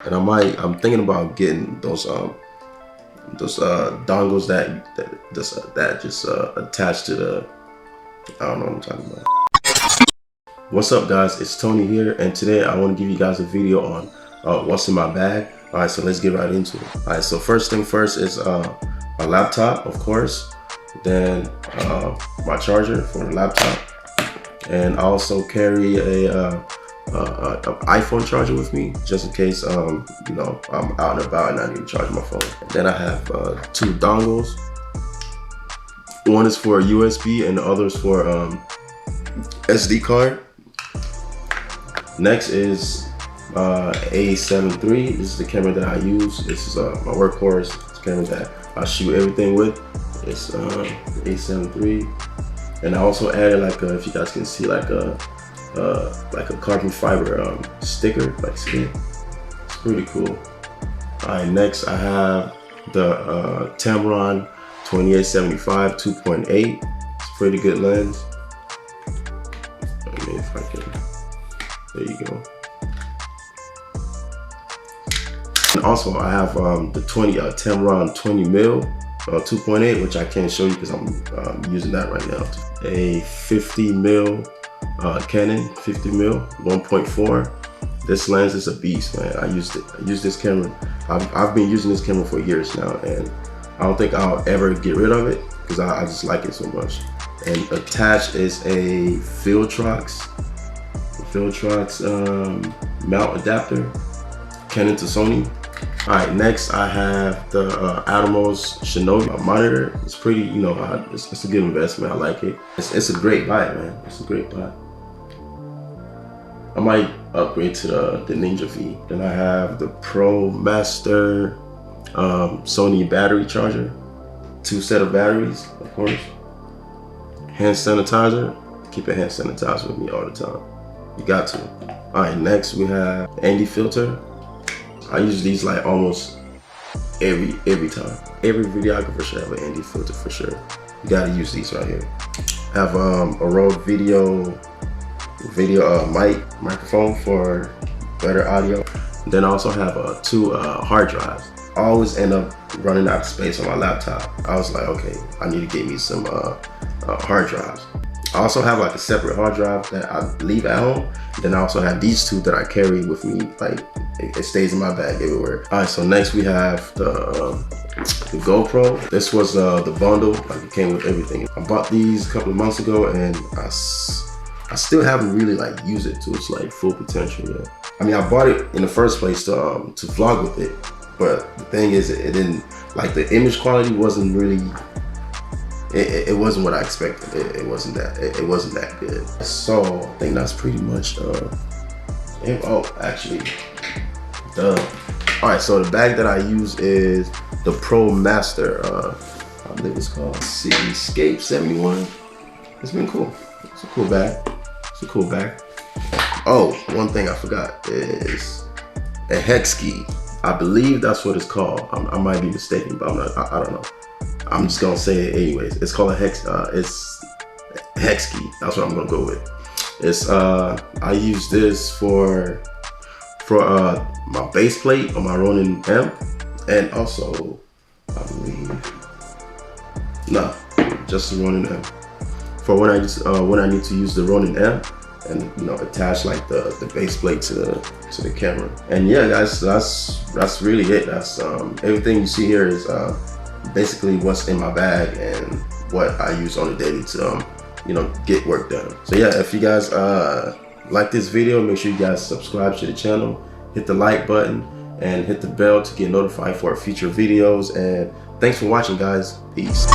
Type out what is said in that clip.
And I'm thinking about getting those dongles that just attach to the, I don't know what I'm talking about. What's up guys, it's Tony here, and today I want to give you guys a video on what's in my bag. Alright, so let's get right into it. Alright, so first thing first is my laptop, of course, then my charger for the laptop, and I also carry a iPhone charger with me just in case you know, I'm out and about and I need to charge my phone. And then I have two dongles. One is for USB and the other is for SD card. Next is A7 III. This is the camera that I use. This is my workhorse. It's a camera that I shoot everything with. It's A7 III. And I also added, like if you guys can see, like a carbon fiber sticker, like see, it's pretty cool. All right, next I have the Tamron 2875 2.8. It's a pretty good lens. Let me, if I can, there you go. And also I have the Tamron 20mm 2.8, which I can't show you because I'm using that right now. A 50mm Canon 50mm 1.4. This lens is a beast, man. I use this camera. I've been using this camera for years now, and I don't think I'll ever get rid of it because I just like it so much. And attached is a Filtrox mount adapter, Canon to Sony. All right, next I have the Atomos Shinobi monitor. It's pretty, you know, it's a good investment. I like it. It's a great buy, man. It's a great buy. I might upgrade to the Ninja V. Then I have the Pro Master Sony battery charger. 2 set of batteries, of course. Hand sanitizer. Keep a hand sanitizer with me all the time. You got to. All right, next we have Andy filter. I use these like almost every time. Every videographer should have an Andy filter for sure. You gotta use these right here. I have a Rode video microphone for better audio. Then I also have 2 hard drives. I always end up running out of space on my laptop. I was like, okay, I need to get me some hard drives. I also have like a separate hard drive that I leave at home. Then I also have these 2 that I carry with me, like it stays in my bag everywhere. All right, so next we have the GoPro. This was the bundle, like it came with everything. I bought these a couple of months ago, and I still haven't really like used it to its like full potential yet. I mean, I bought it in the first place to vlog with it, but the thing is, it didn't, like, the image quality wasn't really, it wasn't what I expected. It wasn't that good. So I think that's pretty much it. Oh, actually, duh. All right, so the bag that I use is the Pro Master, I believe it's called Escape 71. It's been cool. It's a cool bag. It's a cool bag. Oh, one thing I forgot is a Hex Key. I believe that's what it's called. I might be mistaken, but I don't know. I'm just gonna say it anyways. It's called a Hex. It's Hex Key. That's what I'm gonna go with. It's I use this for my base plate on my Ronin M, and also I believe just the Ronin M. For when I need to use the Ronin M and, you know, attach like the base plate to the camera. And yeah, guys, that's really it. That's everything you see here is basically what's in my bag and what I use on a daily to you know, get work done. So yeah, if you guys like this video, make sure you guys subscribe to the channel, hit the like button, and hit the bell to get notified for future videos. And thanks for watching, guys. Peace.